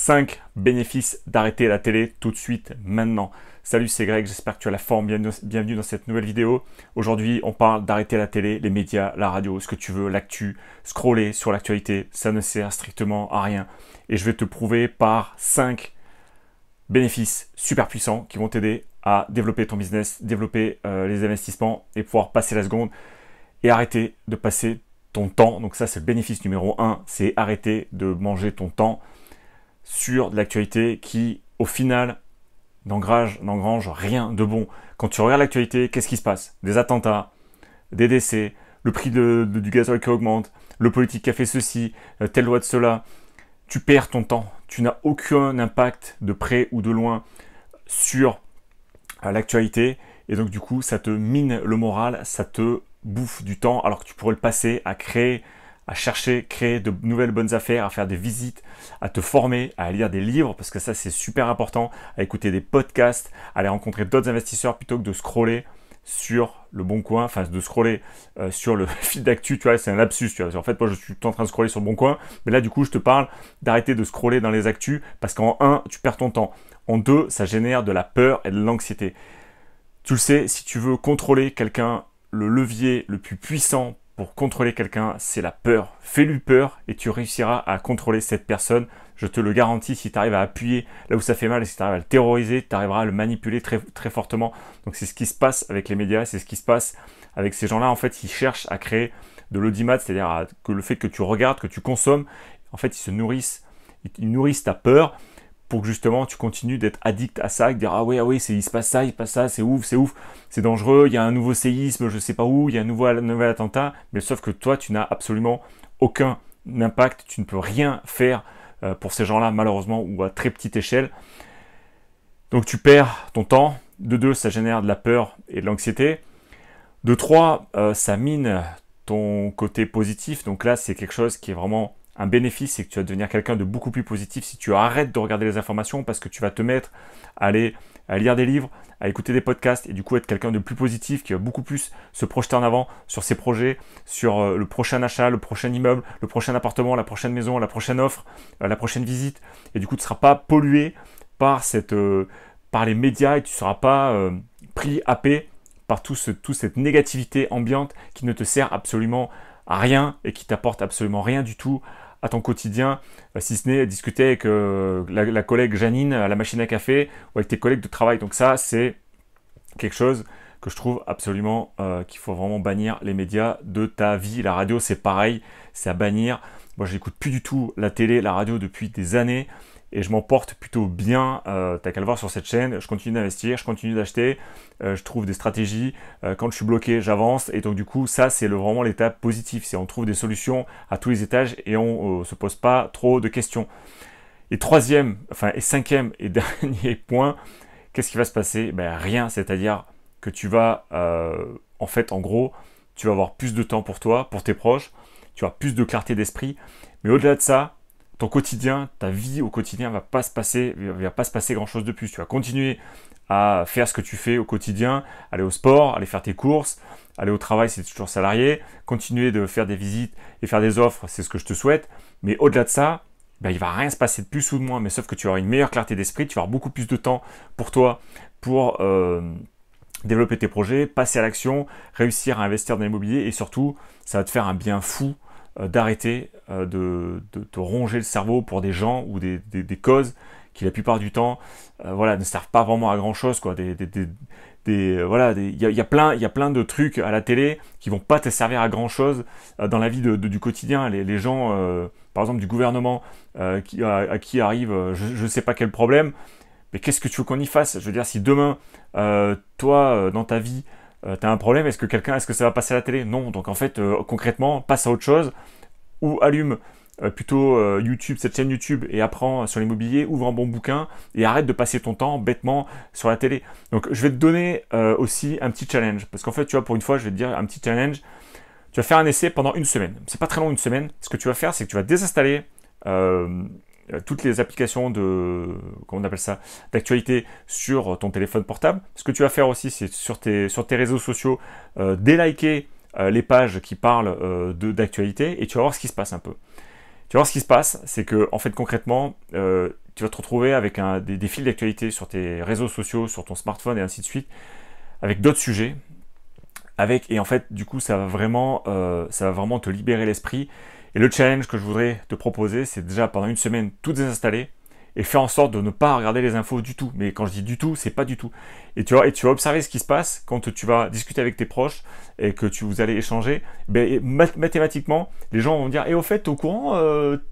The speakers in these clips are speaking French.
5 bénéfices d'arrêter la télé tout de suite, maintenant. Salut, c'est Greg, j'espère que tu as la forme, bienvenue dans cette nouvelle vidéo. Aujourd'hui, on parle d'arrêter la télé, les médias, la radio, ce que tu veux, l'actu, scroller sur l'actualité, ça ne sert strictement à rien. Et je vais te prouver par 5 bénéfices super puissants qui vont t'aider à développer ton business, développer les investissements et pouvoir passer la seconde et arrêter de passer ton temps. Donc ça, c'est le bénéfice numéro 1, c'est arrêter de manger ton temps sur de l'actualité qui, au final, n'engrange rien de bon. Quand tu regardes l'actualité, qu'est-ce qui se passe? Des attentats, des décès, le prix du gasoil qui augmente, le politique qui a fait ceci, telle loi de cela. Tu perds ton temps. Tu n'as aucun impact de près ou de loin sur l'actualité. Et donc, du coup, ça te mine le moral, ça te bouffe du temps, alors que tu pourrais le passer à créer, à chercher, créer de nouvelles bonnes affaires, à faire des visites, à te former, à lire des livres, parce que ça, c'est super important, à écouter des podcasts, à aller rencontrer d'autres investisseurs plutôt que de scroller sur le Bon Coin, enfin de scroller sur le fil d'actu, tu vois, c'est un lapsus, tu vois. En fait, moi, je suis en train de scroller sur le Bon Coin, mais là, du coup, je te parle d'arrêter de scroller dans les actus, parce qu'en 1, tu perds ton temps. En 2, ça génère de la peur et de l'anxiété. Tu le sais, si tu veux contrôler quelqu'un, le levier le plus puissant pour contrôler quelqu'un, c'est la peur. Fais-lui peur et tu réussiras à contrôler cette personne. Je te le garantis, si tu arrives à appuyer là où ça fait mal et si tu arrives à le terroriser, tu arriveras à le manipuler très, très fortement. Donc c'est ce qui se passe avec les médias, c'est ce qui se passe avec ces gens-là. En fait, ils cherchent à créer de l'audimat, c'est-à-dire que le fait que tu regardes, que tu consommes, en fait, ils nourrissent ta peur pour que justement tu continues d'être addict à ça, et de dire ah oui, il se passe ça, c'est ouf, c'est dangereux, il y a un nouveau séisme, je sais pas où, il y a un nouvel attentat, mais sauf que toi tu n'as absolument aucun impact, tu ne peux rien faire pour ces gens-là malheureusement ou à très petite échelle. Donc tu perds ton temps. De 2, ça génère de la peur et de l'anxiété. De 3, ça mine ton côté positif. Donc là c'est quelque chose qui est vraiment un bénéfice, c'est que tu vas devenir quelqu'un de beaucoup plus positif si tu arrêtes de regarder les informations parce que tu vas te mettre à lire des livres, à écouter des podcasts et du coup être quelqu'un de plus positif qui va beaucoup plus se projeter en avant sur ses projets, sur le prochain achat, le prochain immeuble, le prochain appartement, la prochaine maison, la prochaine offre, la prochaine visite. Et du coup, tu ne seras pas pollué par les médias et tu ne seras pas pris, happé par toute cette négativité ambiante qui ne te sert absolument à rien et qui t'apporte absolument rien du tout à ton quotidien, si ce n'est discuter avec la collègue Janine à la machine à café ou avec tes collègues de travail. Donc ça, c'est quelque chose que je trouve absolument qu'il faut vraiment bannir les médias de ta vie. La radio, c'est pareil, c'est à bannir. Moi, j'écoute plus du tout la télé, la radio depuis des années et je m'en porte plutôt bien. T'as qu'à le voir sur cette chaîne. Je continue d'investir, je continue d'acheter, je trouve des stratégies. Quand je suis bloqué, j'avance. Et donc du coup, ça, c'est vraiment l'étape positive. C'est on trouve des solutions à tous les étages et on se pose pas trop de questions. Et cinquième et dernier point, qu'est-ce qui va se passer? Ben rien. C'est-à-dire que tu vas, en gros, tu vas avoir plus de temps pour toi, pour tes proches. Tu as plus de clarté d'esprit. Mais au-delà de ça, ton quotidien, ta vie au quotidien va pas se passer grand chose de plus. Tu vas continuer à faire ce que tu fais au quotidien, aller au sport, aller faire tes courses, aller au travail si tu es toujours salarié, continuer de faire des visites et faire des offres, c'est ce que je te souhaite. Mais au-delà de ça, il va rien se passer de plus ou de moins, mais sauf que tu auras une meilleure clarté d'esprit, tu vas avoir beaucoup plus de temps pour toi, pour développer tes projets, passer à l'action, réussir à investir dans l'immobilier et surtout, ça va te faire un bien fou d'arrêter de te ronger le cerveau pour des gens ou des causes qui la plupart du temps ne servent pas vraiment à grand chose quoi. Il y a plein de trucs à la télé qui vont pas te servir à grand chose dans la vie du quotidien. Les gens par exemple du gouvernement à qui arrive je sais pas quel problème, mais qu'est-ce que tu veux qu'on y fasse? Je veux dire, si demain toi dans ta vie tu as un problème, est-ce que ça va passer à la télé? Non. Donc en fait, concrètement, passe à autre chose ou allume plutôt YouTube, cette chaîne YouTube et apprends sur l'immobilier, ouvre un bon bouquin et arrête de passer ton temps bêtement sur la télé. Donc je vais te donner aussi un petit challenge parce qu'en fait, tu vois, pour une fois, je vais te dire un petit challenge. Tu vas faire un essai pendant une semaine. C'est pas très long, une semaine. Ce que tu vas faire, c'est que tu vas désinstaller toutes les applications d'actualité sur ton téléphone portable. Ce que tu vas faire aussi, c'est sur tes réseaux sociaux, déliker les pages qui parlent d'actualité et tu vas voir ce qui se passe un peu. Tu vas voir ce qui se passe, c'est que en fait concrètement, tu vas te retrouver avec des fils d'actualité sur tes réseaux sociaux, sur ton smartphone et ainsi de suite, avec d'autres sujets, et en fait du coup ça va vraiment te libérer l'esprit. Et le challenge que je voudrais te proposer, c'est déjà pendant une semaine tout désinstaller et faire en sorte de ne pas regarder les infos du tout. Mais quand je dis du tout, c'est pas du tout. Et tu vas observer ce qui se passe quand tu vas discuter avec tes proches et que vous allez échanger. Ben, mathématiquement, les gens vont dire « Et au fait, t'es au courant,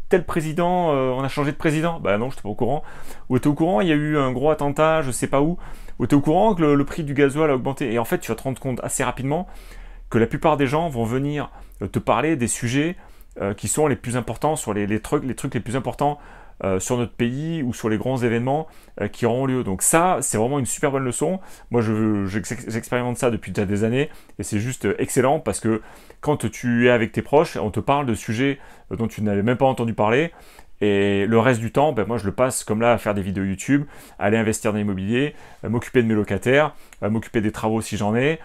tel président, on a changé de président ?» Ben non, je n'étais pas au courant. Ou t'es au courant, il y a eu un gros attentat, je sais pas où. Ou t'es au courant que le prix du gasoil a augmenté. Et en fait, tu vas te rendre compte assez rapidement que la plupart des gens vont venir te parler des sujets qui sont les plus importants, sur les trucs les plus importants sur notre pays ou sur les grands événements qui auront lieu. Donc ça, c'est vraiment une super bonne leçon. Moi, j'expérimente ça depuis déjà des années et c'est juste excellent parce que quand tu es avec tes proches, on te parle de sujets dont tu n'avais même pas entendu parler. Et le reste du temps, ben moi je le passe comme là à faire des vidéos YouTube, aller investir dans l'immobilier, m'occuper de mes locataires, m'occuper des travaux si j'en ai,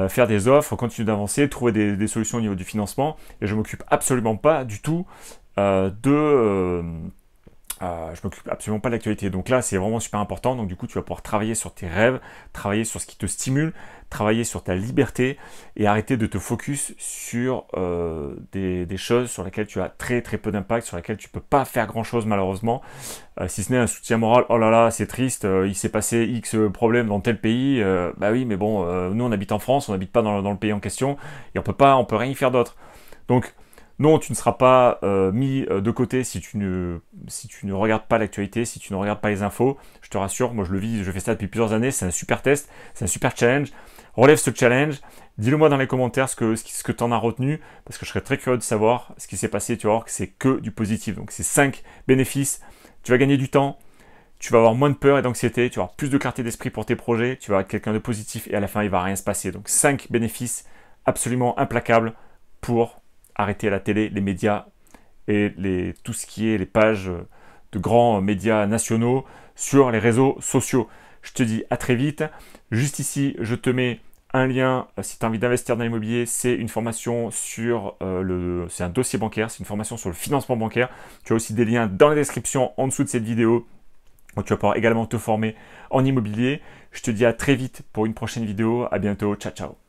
faire des offres, continuer d'avancer, trouver des solutions au niveau du financement. Et je m'occupe absolument pas du tout je m'occupe absolument pas de l'actualité. Donc là, c'est vraiment super important. Donc du coup, tu vas pouvoir travailler sur tes rêves, travailler sur ce qui te stimule, travailler sur ta liberté et arrêter de te focus sur des choses sur lesquelles tu as très très peu d'impact, sur lesquelles tu peux pas faire grand chose malheureusement. Si ce n'est un soutien moral, oh là là, c'est triste, il s'est passé X problème dans tel pays. Bah oui, mais bon, nous on habite en France, on n'habite pas dans le pays en question et on peut rien y faire d'autre. Donc non, tu ne seras pas mis de côté si tu ne regardes pas l'actualité, si tu ne regardes pas les infos. Je te rassure, moi je le vis, je fais ça depuis plusieurs années, c'est un super test, c'est un super challenge. Relève ce challenge, dis-le moi dans les commentaires ce que tu en as retenu, parce que je serais très curieux de savoir ce qui s'est passé. Tu vas voir que c'est que du positif. Donc c'est 5 bénéfices, tu vas gagner du temps, tu vas avoir moins de peur et d'anxiété, tu vas avoir plus de clarté d'esprit pour tes projets, tu vas être quelqu'un de positif et à la fin il ne va rien se passer. Donc 5 bénéfices absolument implacables pour arrêter la télé, les médias et tout ce qui est les pages de grands médias nationaux sur les réseaux sociaux. Je te dis à très vite. Juste ici, je te mets un lien si tu as envie d'investir dans l'immobilier. C'est une formation sur c'est un dossier bancaire, c'est une formation sur le financement bancaire. Tu as aussi des liens dans la description en dessous de cette vidéo. Donc tu vas pouvoir également te former en immobilier. Je te dis à très vite pour une prochaine vidéo. À bientôt. Ciao, ciao.